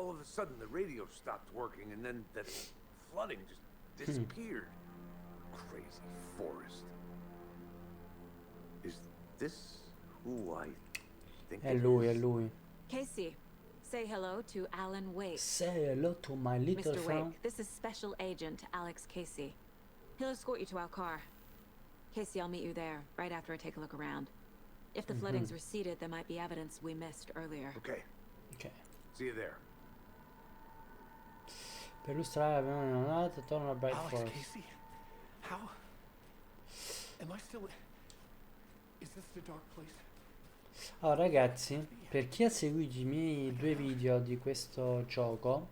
all of a sudden the radio stopped working and then that flooding just disappeared. Crazy forest. Is this who I think È it lui, is? è lui. Casey, say hello to Alan Wake. Say hello to my little Mr. friend. Wake, this is Special Agent Alex Casey. He'll escort you to our car. Casey, I'll meet you there, right after I take a look around. If the flooding's receded, there might be evidence we missed earlier. Okay. Ok. See you there. Per illustrare la prima giornata, torna a Bright Alex Forest. Casey? How? Am I still... Is this the dark place? Allora ragazzi, per chi ha seguito i miei 2 video di questo gioco,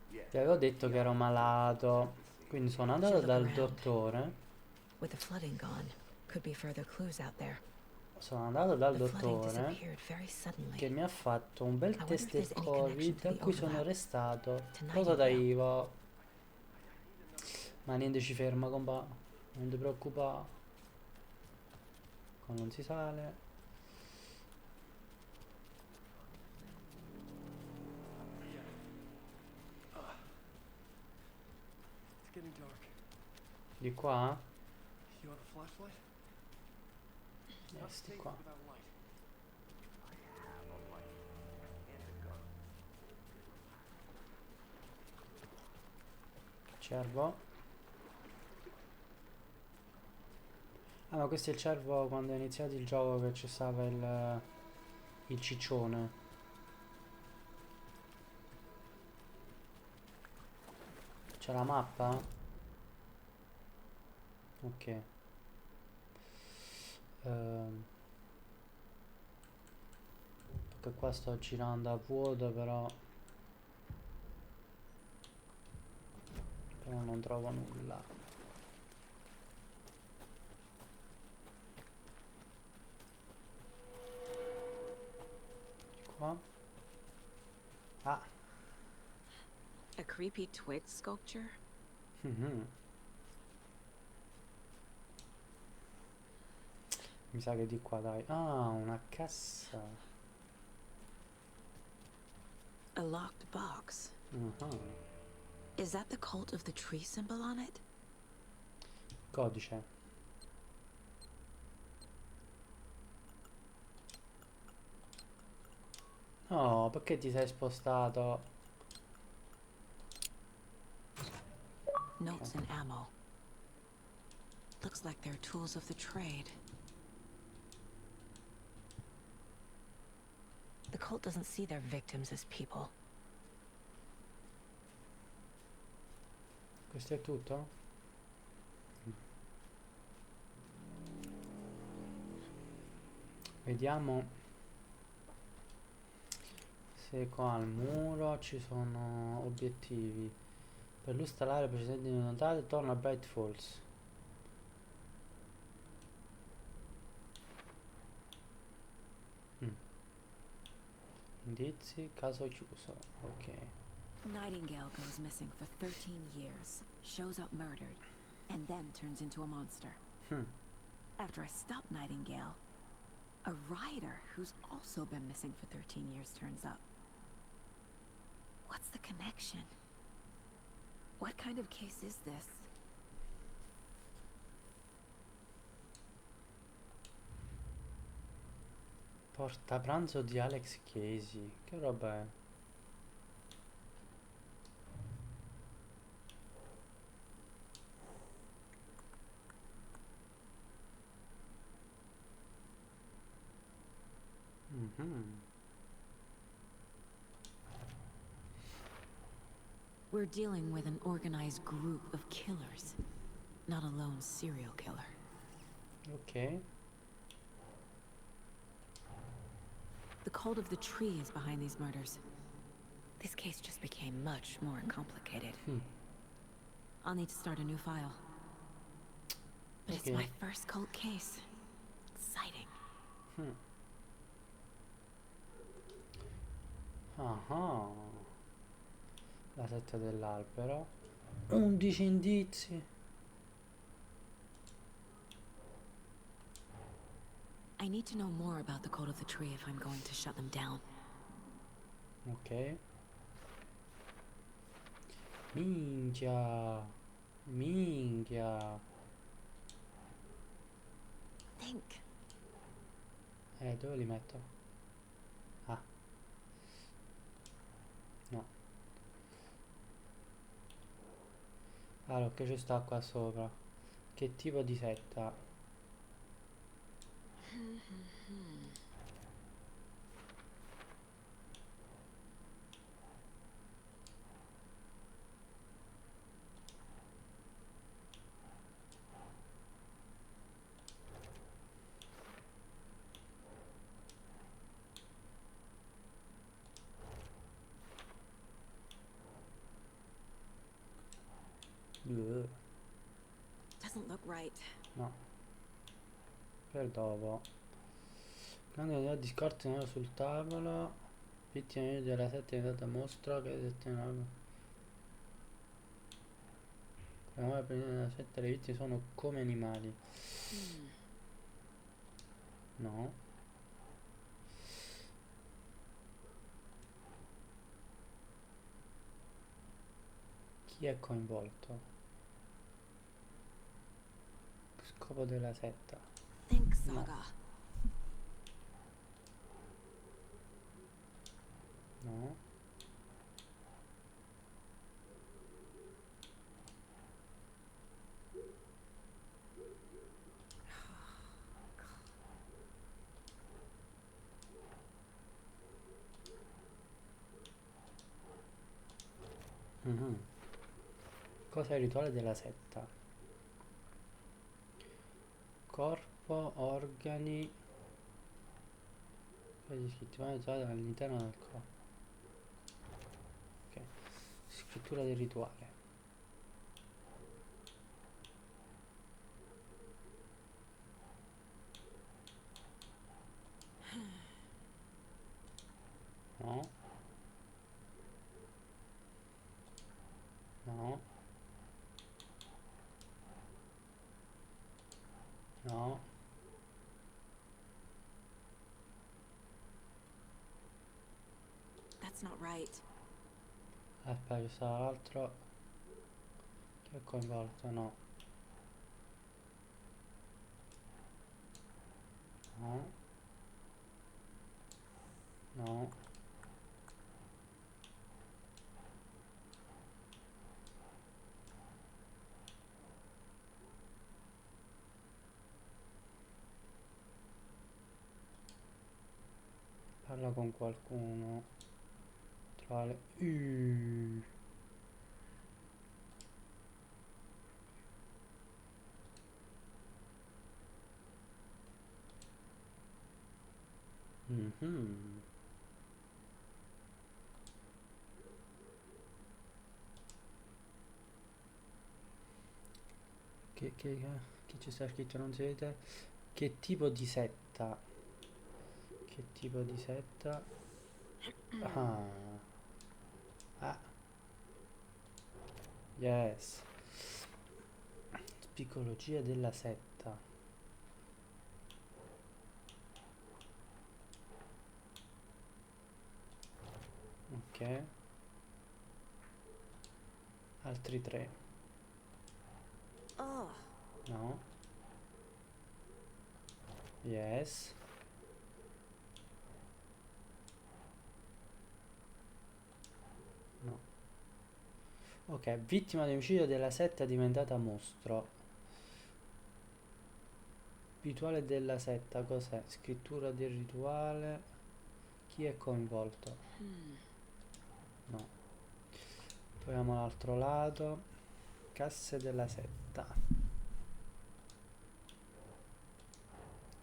vi avevo detto che ero malato, quindi sono andato dal dottore. With the flooding gone, could be further clues out there. Sono andato dal The flooding dottore disappeared very suddenly. che mi ha fatto un bel I wonder test if del there's any connection Covid to a the cui sono overlap. restato Tonight positivo. Ma niente ci ferma, compa. Non ti preoccupare. Qua non si sale. It's getting dark. Di qua? You want a flashlight? Sti qua. Without light. I have a light and a gun. Cervo. Ah, ma questo è il cervo quando è iniziato il gioco che c'è stava il ciccione. C'è la mappa? Ok. Perché qua sto girando a vuoto però non trovo nulla. Di qua. Ah. A creepy twig sculpture? Mhm. Mi sa che di qua dai. Ah, una cassa. A locked box. Mhm. Is that the cult of the tree symbol on it? Codice. Oh, perché ti sei spostato? Notes and ammo. Looks like they're tools of the trade. The cult doesn't see their victims as people. Questo è tutto? Vediamo se qua al muro ci sono obiettivi. Per illustrare precedenti notate torna a Bright Falls. Indizi, caso chiuso. Ok. Nightingale goes missing for 13 years, shows up murdered, and then turns into a monster. After I stop Nightingale, a rider who's also been missing for 13 years turns up. What's the connection? What kind of case is this? Porta pranzo di Alex Casey. Che roba è? We're dealing with an organized group of killers, not a lone serial killer. Ok. The cult of the tree is behind these murders. This case just became much more complicated. I'll need to start a new file. But it's my first cult case. Exciting. Ah, la setta dell'albero. 11 indizi. I need to know more about the cult of the tree if I'm going to shut them down. Ok. Minchia. Minchia. Think. Dove li metto? Ah, no. Allora, che ci sta qua sopra? Che tipo di setta? Doesn't look right. No, per dopo. Grande quantità di scorte nero sul tavolo. Vittima della setta è data mostra che la della setta le vittime sono come animali. No. Chi è coinvolto? Scopo della setta. Think, No. Saga. No. Mhm. Cos'è il rituale della setta? Corpo, organi, gli scritti usati all'interno del corpo. Ok. Scrittura del rituale. No. No. No. That's not right. Aspetta, ci sarà l'altro che è coinvolto. No. No. No. Parla con qualcuno. Tra le... Mhm. Che ci sta scritto? Non si vede? Che tipo di setta? Che tipo di setta? Ah. Ah. Yes. Psicologia della setta. Ok. Altri tre. Oh, No. Yes. No. Ok, vittima di omicidio della setta diventata mostro. Rituale della setta, cos'è? Scrittura del rituale. Chi è coinvolto? No. Proviamo l'altro lato. Casse della setta.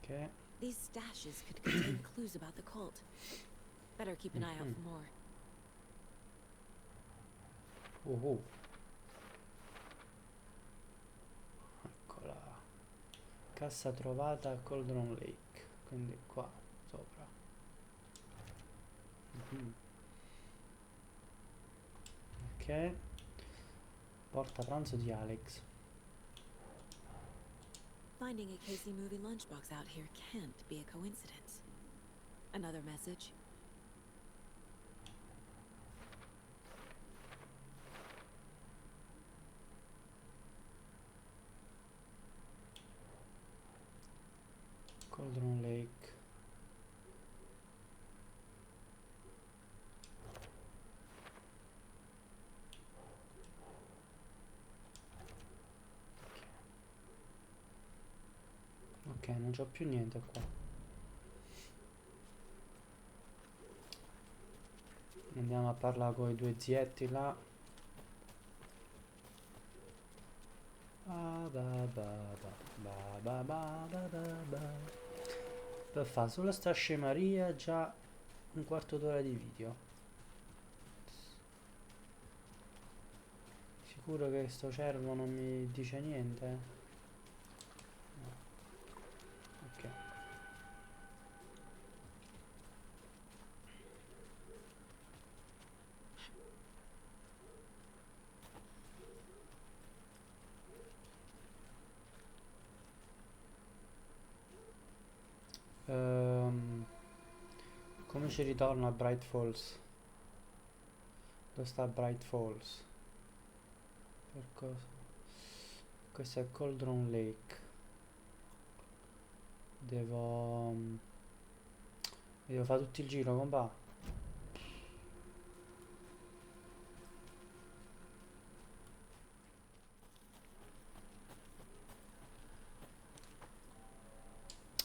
Ok. these stashes could contain clues about the cult. Better keep an eye out for more. Uh. Eccola. Cassa trovata a Cauldron Lake. Quindi qua sopra. Mhm. Ok. Porta pranzo di Alex. Finding a Casey movie lunchbox out here can't be a coincidence. Another message? Ok, non c'ho più niente qua. Andiamo a parlare con i due zietti là. Ba ba ba ba ba ba ba ba ba ba. Per fare solo sta scemaria già un quarto d'ora di video. Sicuro che sto cervo non mi dice niente? No. Ok. Come ci ritorno a Bright Falls? Dove sta Bright Falls? Per cosa? Questo è Cauldron Lake. Devo fare tutto il giro, compà.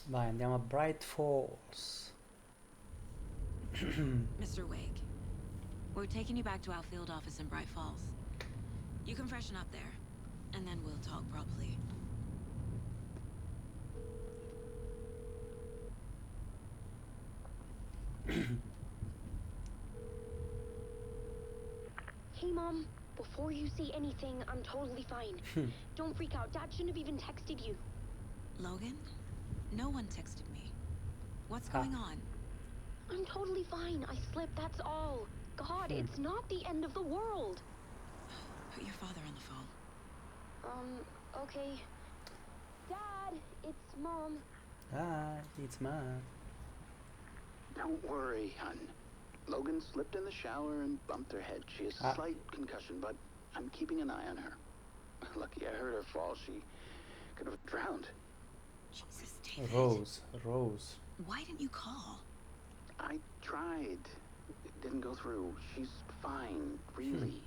Vai, andiamo a Bright Falls. Mr. Wake, we're taking you back to our field office in Bright Falls. You can freshen up there, and then we'll talk properly. Hey, Mom. Before you say anything, I'm totally fine. Don't freak out. Dad shouldn't have even texted you. Logan? No one texted me. What's going on? I'm totally fine. I slipped, that's all. God, it's not the end of the world. Put your father on the phone. Okay. Dad, it's Mom. Ah, it's mine. Don't worry, hun. Logan slipped in the shower and bumped her head. She has a slight concussion, but I'm keeping an eye on her. Lucky I heard her fall. She could have drowned. Jesus, David. Rose. Why didn't you call? I tried. It didn't go through. She's fine, really.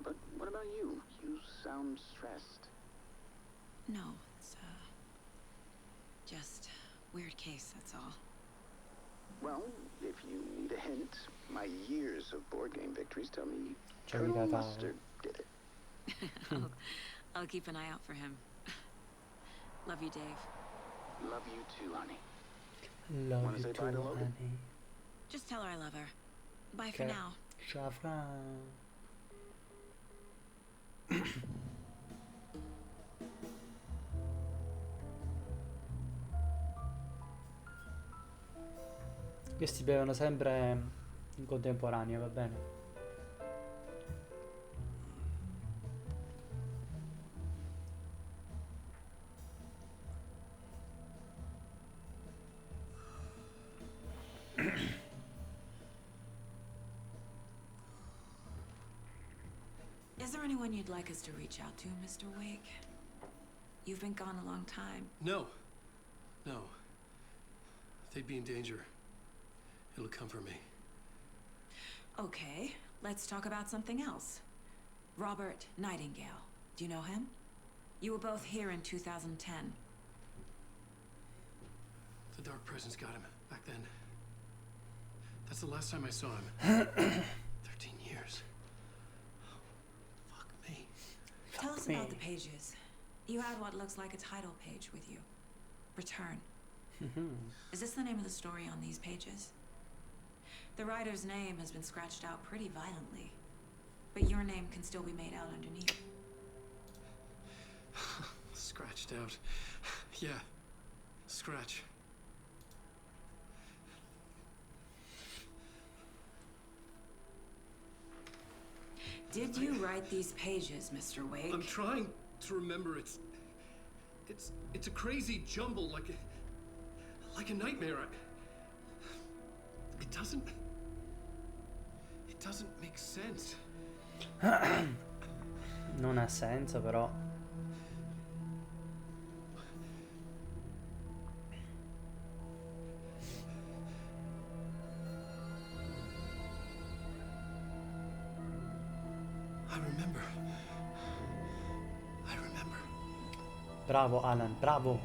But what about you? You sound stressed. No, it's, just weird case, that's all. Well, if you need a hint, my years of board game victories tell me C'è Colonel mica tale. Mustard did it. I'll keep an eye out for him. Love you, Dave. Love you too, honey. Love Wanna you say too, bye to Logan? honey. Just tell her I love her. Bye for Okay. now. Ciao, Fra. Questi bevono sempre in contemporanea, va bene? Is there anyone you'd like us to reach out to, Mr. Wake? You've been gone a long time. No. No. If they'd be in danger, it'll come for me. Okay, let's talk about something else. Robert Nightingale. Do you know him? You were both here in 2010. The Dark Presence got him back then. That's the last time I saw him. 13 years. Fuck me. Tell us about the pages. You had what looks like a title page with you. Return. Is this the name of the story on these pages? The writer's name has been scratched out pretty violently, but your name can still be made out underneath. Scratched out. Yeah. Scratch. Did you write these pages, Mr. Wake? I'm trying to remember. It's a crazy jumble, like a nightmare. It doesn't make sense. Non ha senso, però. I remember. Bravo, Alan, bravo.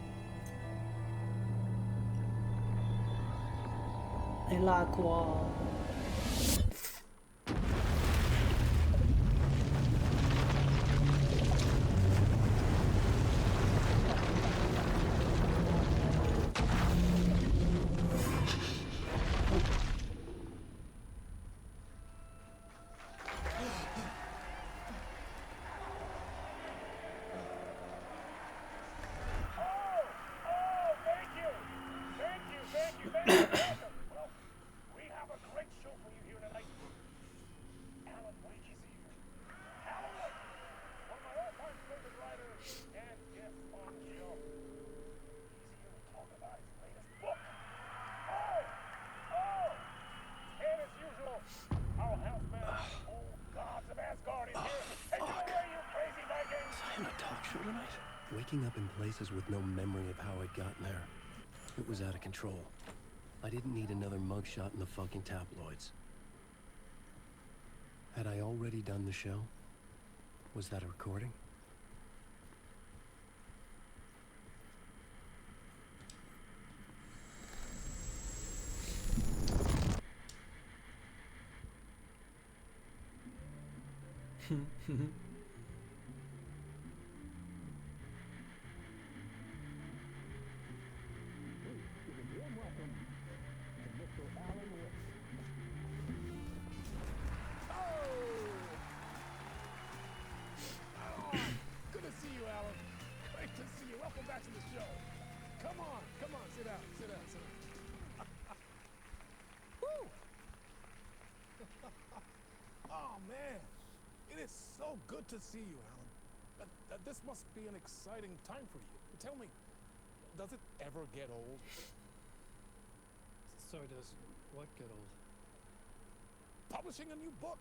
E l'acqua. Waking up in places with no memory of how I'd gotten there. It was out of control. I didn't need another mugshot in the fucking tabloids. Had I already done the show? Was that a recording? Good to see you, Alan. This must be an exciting time for you. Tell me, does it ever get old? So does what get old? Publishing a new book.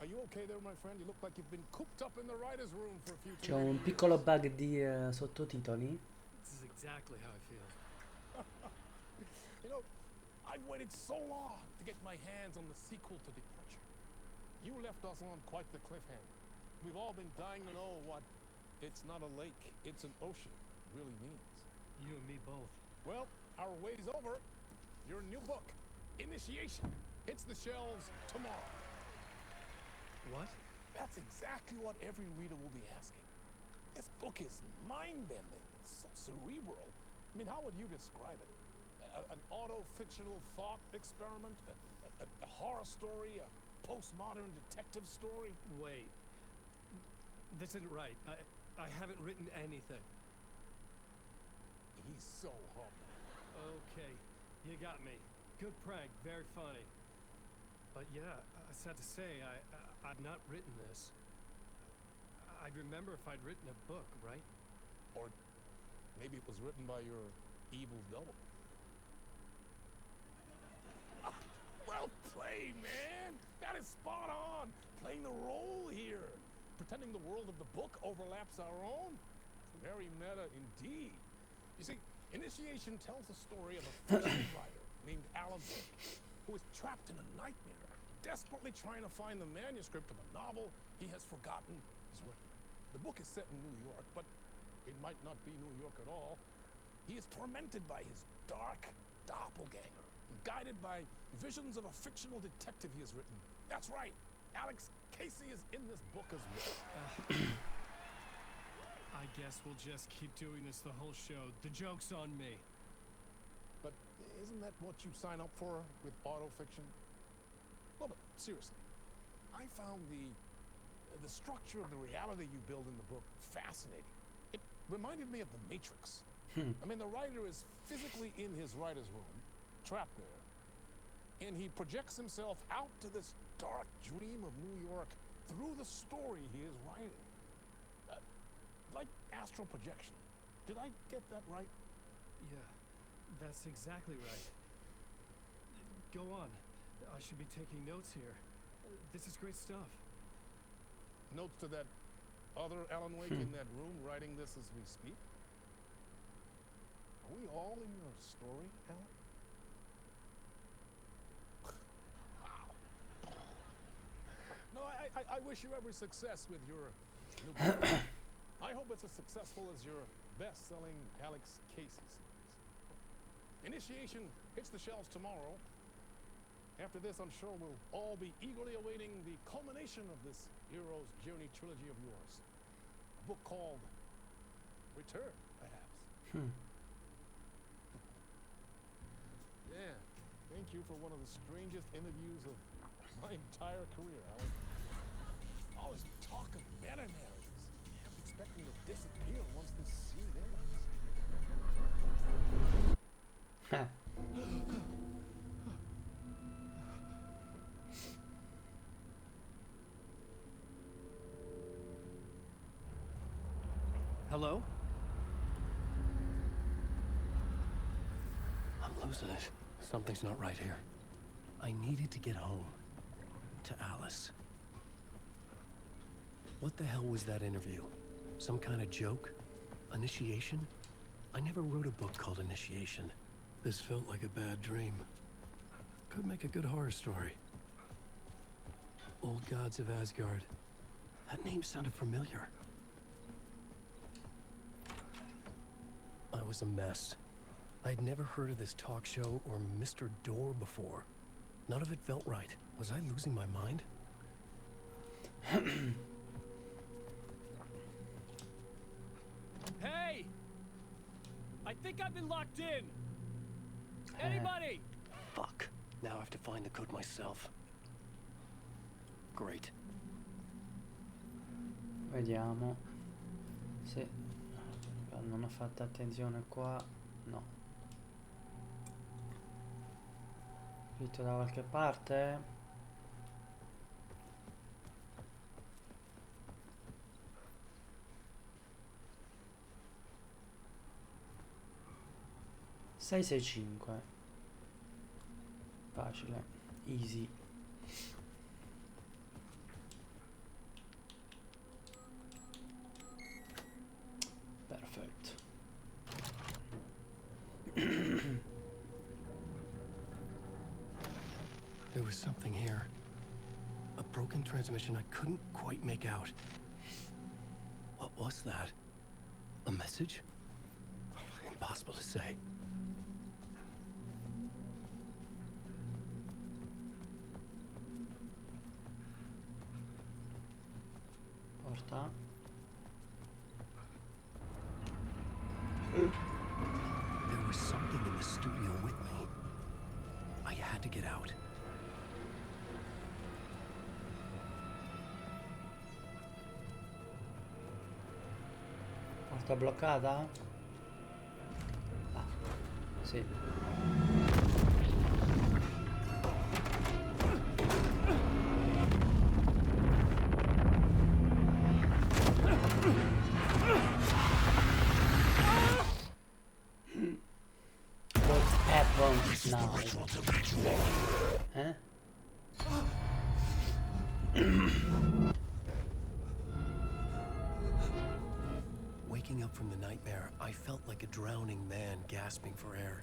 Are you okay there, my friend? You look like you've been cooped up in the writer's room for a few C'è un years. piccolo bug di sottotitoli. This is exactly how I feel. You know, I've waited so long to get my hands on the sequel to Departure. You left us on quite the cliffhanger. We've all been dying to know what "it's not a lake, it's an ocean" really means. You and me both. Well, our way's over. Your new book, Initiation, hits the shelves tomorrow. What? That's exactly what every reader will be asking. This book is mind-bending. It's so cerebral. I mean, how would you describe it? An auto-fictional thought experiment? A horror story? A postmodern detective story? Wait. This isn't right. I haven't written anything. He's so humble. Okay, you got me. Good prank, very funny. But yeah, sad to say, I've not written this. I'd remember if I'd written a book, right? Or maybe it was written by your evil double. Well played, man! That is spot on! Playing the role here. Pretending the world of the book overlaps our own. Very meta indeed. You see, Initiation tells the story of a fiction writer named Alan Wake, who is trapped in a nightmare, desperately trying to find the manuscript of a novel he has forgotten is written. The book is set in New York, but it might not be New York at all. He is tormented by his dark doppelganger, guided by visions of a fictional detective he has written. That's right, Alex Casey is in this book as well. I guess we'll just keep doing this the whole show. The joke's on me. But isn't that what you sign up for with autofiction? Well, but seriously, I found the structure of the reality you build in the book fascinating. It reminded me of The Matrix. I mean, the writer is physically in his writer's room, trapped there, and he projects himself out to this dark dream of New York through the story he is writing. Like astral projection. Did I get that right? Yeah, that's exactly right. Go on. I should be taking notes here. This is great stuff. Notes to that other Alan Wake in that room writing this as we speak? Are we all in your story, Alan? Wow. No, I wish you every success with your new book. I hope it's as successful as your best-selling Alex Casey series. Initiation hits the shelves tomorrow. After this, I'm sure we'll all be eagerly awaiting the culmination of this hero's journey trilogy of yours. A book called Return, perhaps. Yeah, thank you for one of the strangest interviews of my entire career, Alan. All this talk of meta-narratives. I'm expecting to disappear once this scene ends. Hello? I'm losing it. Something's not right here. I needed to get home. To Alice. What the hell was that interview? Some kind of joke? Initiation? I never wrote a book called Initiation. This felt like a bad dream. Could make a good horror story. Old Gods of Asgard. That name sounded familiar. I was a mess. I'd never heard of this talk show or Mr. Door before. None of it felt right. Was I losing my mind? Hey! I think I've been locked in! Anybody? Fuck. Now I have to find the code myself. Great. Vediamo se non ho fatto attenzione qua. No. Scritto da qualche parte. Sei 5. Facile, easy. Perfetto. There was something here. A broken transmission I couldn't quite make out. What was that? A message? Impossible to say. Porta. There was something in the studio with me. I had to get out. Porta bloccata? Ah, sì. What happens now? Eh? Waking up from the nightmare, I felt like a drowning man gasping for air.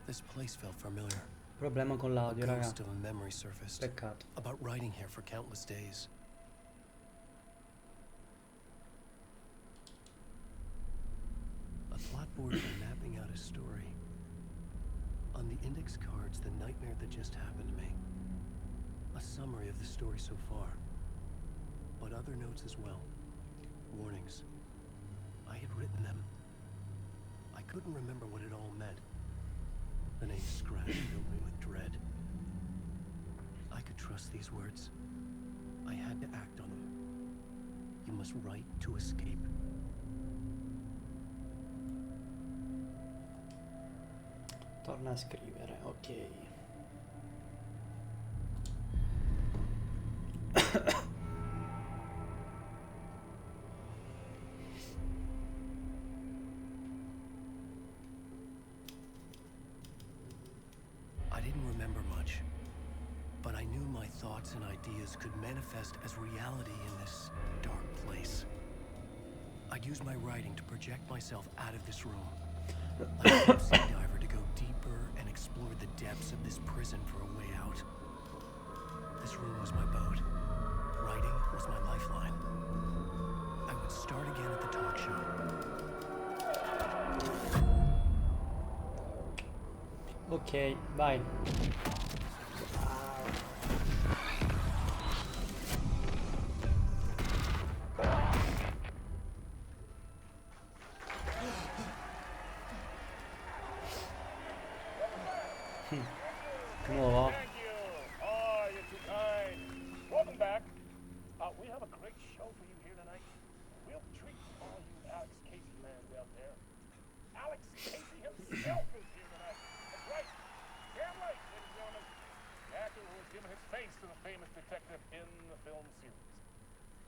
This place felt familiar. Problema con A l'audio, raga. ghost of a memory surfaced. Peccato. About riding here for countless days. A plotboard for mapping out a story. On the index cards, the nightmare that just happened to me. A summary of the story so far. But other notes as well. Warnings. I had written them. I couldn't remember what it all meant. The name Scratch filled me with dread. I could trust these words. I had to act on them. You must write to escape. Torna a scrivere, ok. I didn't remember much, but I knew my thoughts and ideas could manifest as reality in this dark place. I'd use my writing to project myself out of this room, like a deep sea diver to go deeper and explore the depths of this prison for a way out. This room was my boat. Writing was my lifeline. I would start again at the talk show. Ok, vai. Nuovo. Thank you. Oh, you're too kind. Welcome back. We have a great show for you here tonight. Real treat for all you Alex Casey fans out there. Alex Casey himself is here tonight. That's right. Sam Lake, ladies and gentlemen. The actor who has given his face to the famous detective in the film series.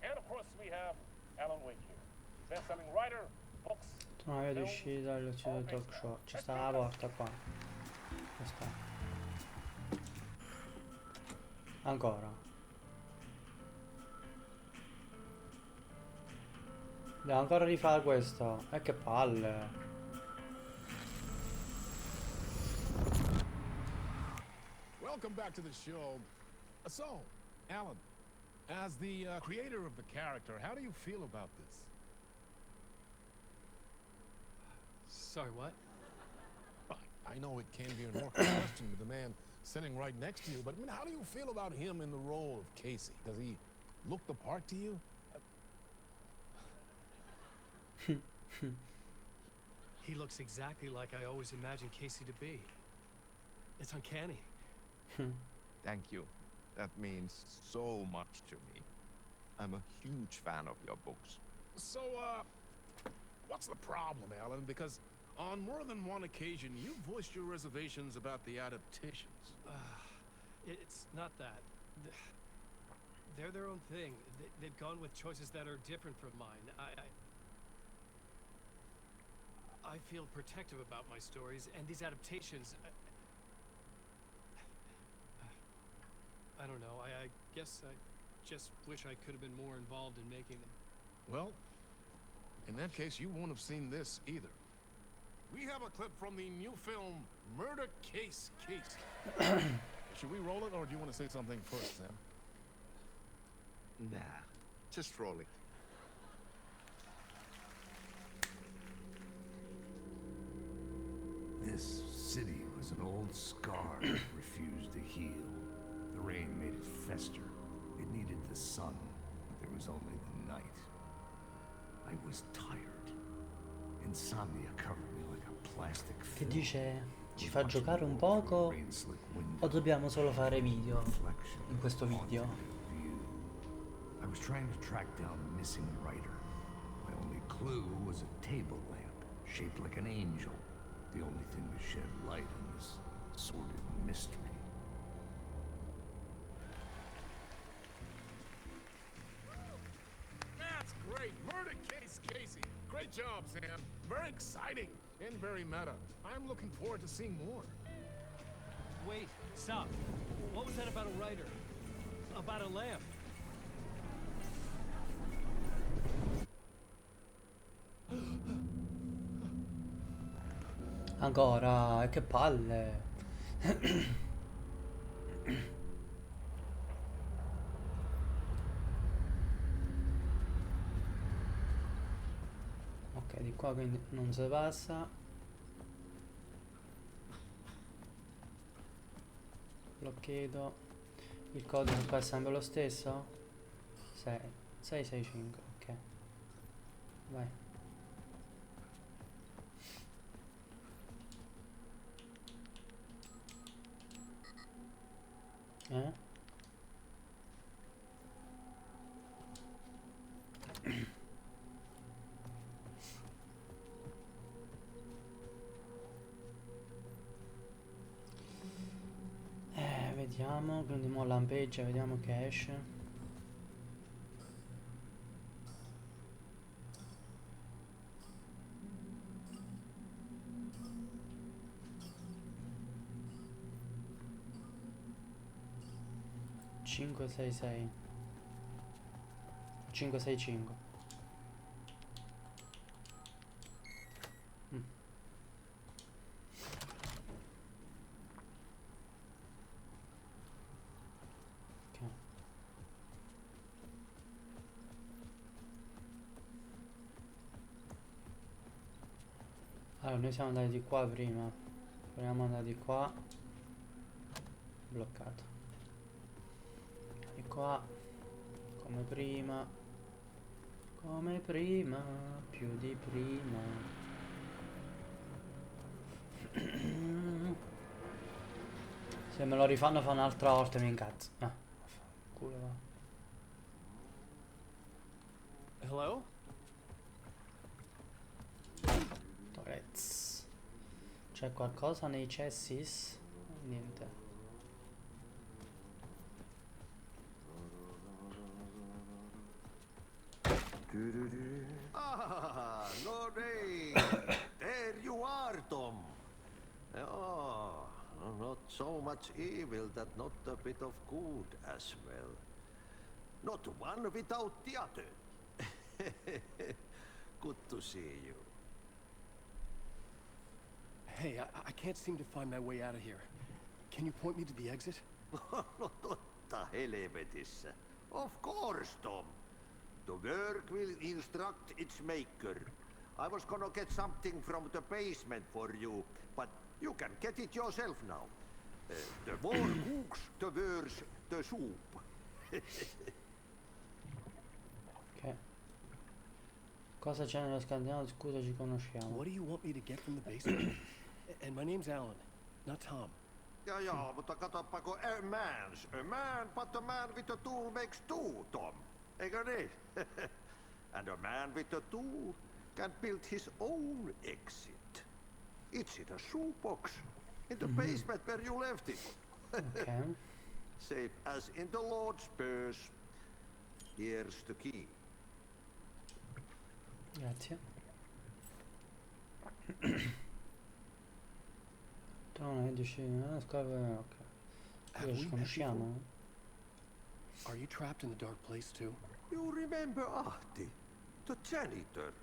And of course we have Alan Wake here. Best-selling writer, books, Sono io di uscita dall'ucciso talk show. Ci sta la porta qua. Questa. Ancora. Devo ancora rifare questo. E che palle. Welcome back to the show. So, Alan, as the creator of the character, how do you feel about this? Sorry, what? I know it can be an awkward question with the man sitting right next to you, but I mean, how do you feel about him in the role of Casey? Does he look the part to you? He looks exactly like I always imagined Casey to be. It's uncanny. Thank you. That means so much to me. I'm a huge fan of your books. So, what's the problem, Alan? Because on more than one occasion, you've voiced your reservations about the adaptations. It's not that. They're their own thing. They've gone with choices that are different from mine. I feel protective about my stories, and these adaptations... I don't know. I guess I just wish I could have been more involved in making them. Well, in that case, you won't have seen this either. We have a clip from the new film, Murder Case Casey. Should we roll it, or do you want to say something first, Sam? Nah, just roll it. This city was an old scar that refused to heal. The rain made it fester. It needed the sun, but there was only the night. I was tired. Insomnia covered me like a plastic Che film. dice? Ci fa giocare un poco o dobbiamo solo fare video in questo video? I was trying to track down a missing writer. My only clue was a table lamp shaped like an angel. The only thing to shed light on this sordid mystery. That's great. Murder Case Casey. Great job, Sam. Very exciting and very meta. I'm looking forward to seeing more. Wait, stop. What was that about a writer? About a lamp? Ancora, che palle. Ok, di qua quindi non si passa. Blocchetto. Il codice qua è sempre lo stesso? 6 665, ok. Vai. Eh? Vediamo, quindi mo lampeggia, vediamo che esce. Cinque sei sei 565. Ok. Allora noi siamo andati di qua prima. Proviamo da di qua. Bloccato. Di qua. Come prima. Come prima. Più di prima. Se me lo rifanno fa un'altra volta mi incazzo. Ah, culo va. Hello? Torrez. C'è qualcosa nei chassis? Niente. Ah, Lorraine! There you are, Tom. Oh, not so much evil that not a bit of good as well. Not one without the other. Good to see you. Hey, I can't seem to find my way out of here. Can you point me to the exit? Totta helvetissä. Of course, Tom. The work will instruct its maker. I was gonna get something from the basement for you, but you can get it yourself now. The war cooks the worse the soup. Ok. Cosa c'è nello scandinato scudo ci conosciamo? What do you want me to get from the basement? And my name's Alan, not Tom. Ja, mutta katsopako a man, but a man with a tool makes two, Tom. Eikö niin? And a man with a tool can build his own exit. It's in a shoebox, in the basement where you left it. Ok. Safe as in the Lord's purse. Here's the key. Grazie. Trono che dici, ok. Have Io we ci met conosciamo? before? Are you trapped in the dark place too? You remember Ahti, the janitor.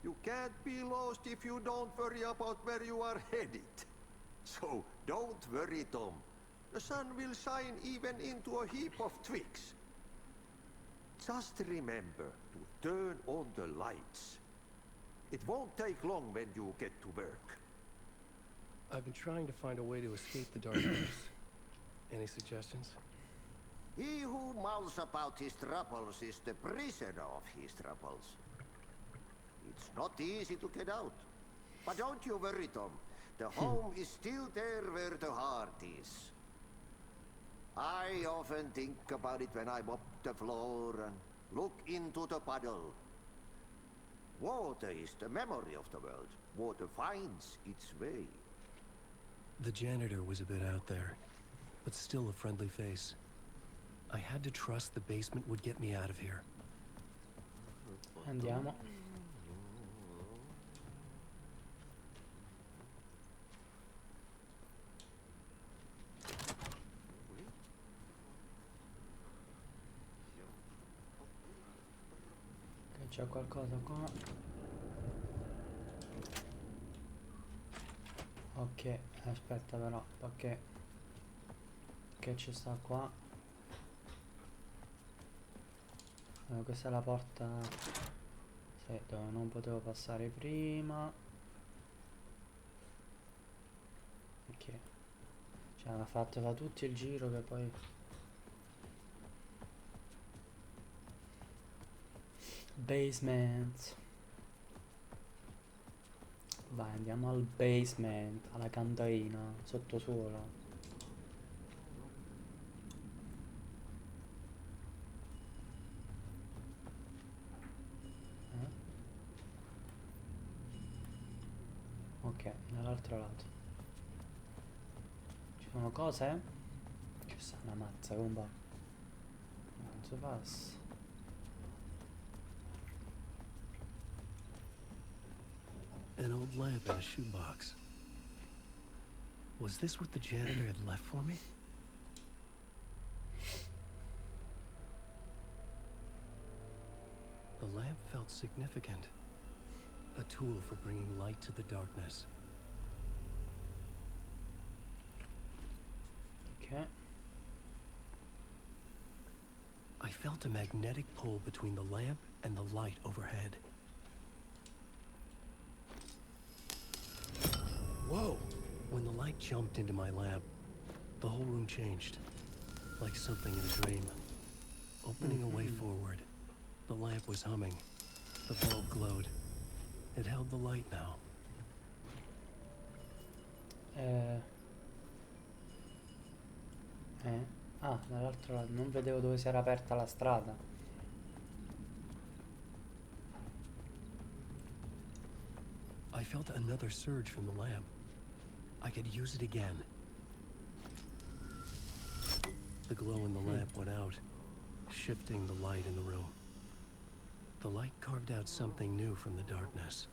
You can't be lost if you don't worry about where you are headed. So don't worry, Tom. The sun will shine even into a heap of twigs. Just remember to turn on the lights. It won't take long when you get to work. I've been trying to find a way to escape the dark place. Any suggestions? He who mouths about his troubles is the prisoner of his troubles. It's not easy to get out. But don't you worry, Tom. The home is still there where the heart is. I often think about it when I mop the floor and look into the puddle. Water is the memory of the world. Water finds its way. The janitor was a bit out there, but still a friendly face. I had to trust the basement would get me out of here. Andiamo. Ok, c'è qualcosa qua. Ok, aspetta però, perché che ci sta qua? Questa è la porta, sì, dove non potevo passare prima. Ok, cioè hanno fatto da tutto il giro che poi basement. Vai, andiamo al basement, alla cantina, sottosuolo. Ok, dall'altro lato. Ci sono cose? Ci sta una mazza, come va? Non si passa. An old lamp in a shoebox. Was this what the janitor had left for me? The lamp felt significant. A tool for bringing light to the darkness. Ok. I felt a magnetic pull between the lamp and the light overhead. Whoa! light jumped into my lamp. The whole room changed, like something in a dream. Opening a way forward, the lamp was humming. The bulb glowed. It held the light now. Ah, dall'altro lato. Non vedevo dove si era aperta la strada. I felt another surge from the lamp. I could use it again. The glow in the lamp went out, shifting the light in the room. The light carved out something new from the darkness.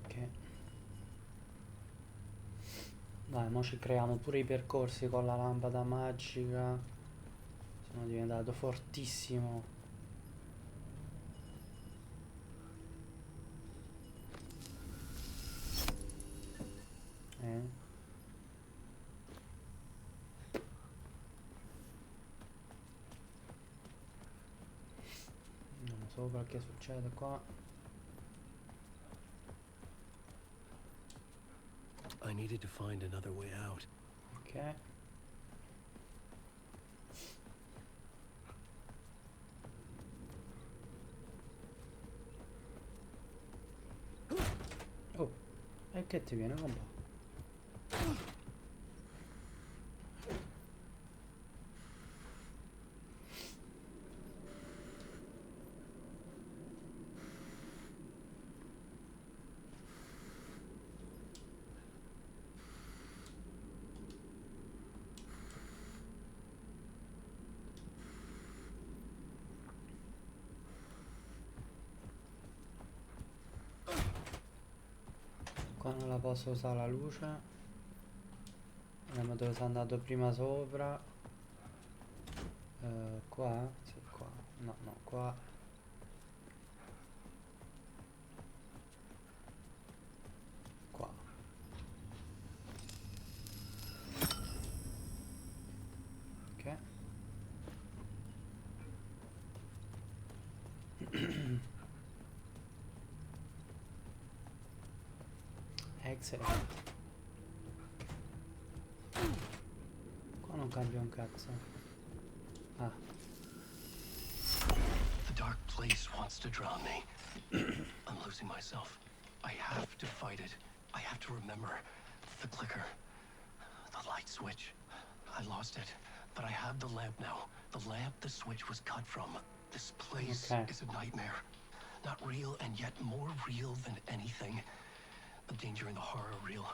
Ok. Dai, mo ci creiamo pure i percorsi con la lampada magica. Sono diventato fortissimo. Non so che succede qua. I needed to find another way out. Ok. Oh, e che ti viene con me? Qua non la posso usare la luce. Vediamo dove sono andato prima sopra. Qua? Sì, qua. No, no, qua. Qua. Ok. Exit. Qua non cambia un cazzo. Ah. The dark place wants to drown me. I'm losing myself. I have to fight it. I have to remember. The clicker. The light switch. I lost it. But I have the lamp now. The lamp the switch was cut from. This place is a nightmare. Not real and yet more real than anything. The danger and the horror real.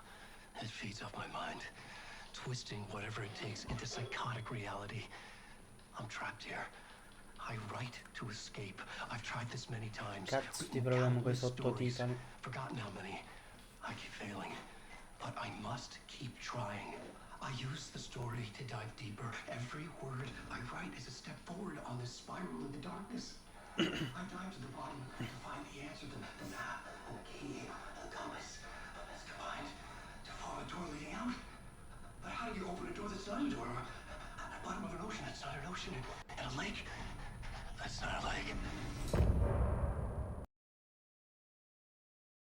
It feeds off my mind. Twisting whatever it takes into psychotic reality. I'm trapped here. I write to escape. I've tried this many times. Cazzo ti proviamo coi sottotitoli. Forgotten how many. I keep failing. But I must keep trying. I use the story to dive deeper. Every word I write is a step forward on this spiral into darkness. I dive to the bottom to find the answer, the map, and the key, and the compass. It's combined to form a door leading out. But how do you open a door that's not a door? At the bottom of an ocean that's not an ocean. And a lake that's not a lake.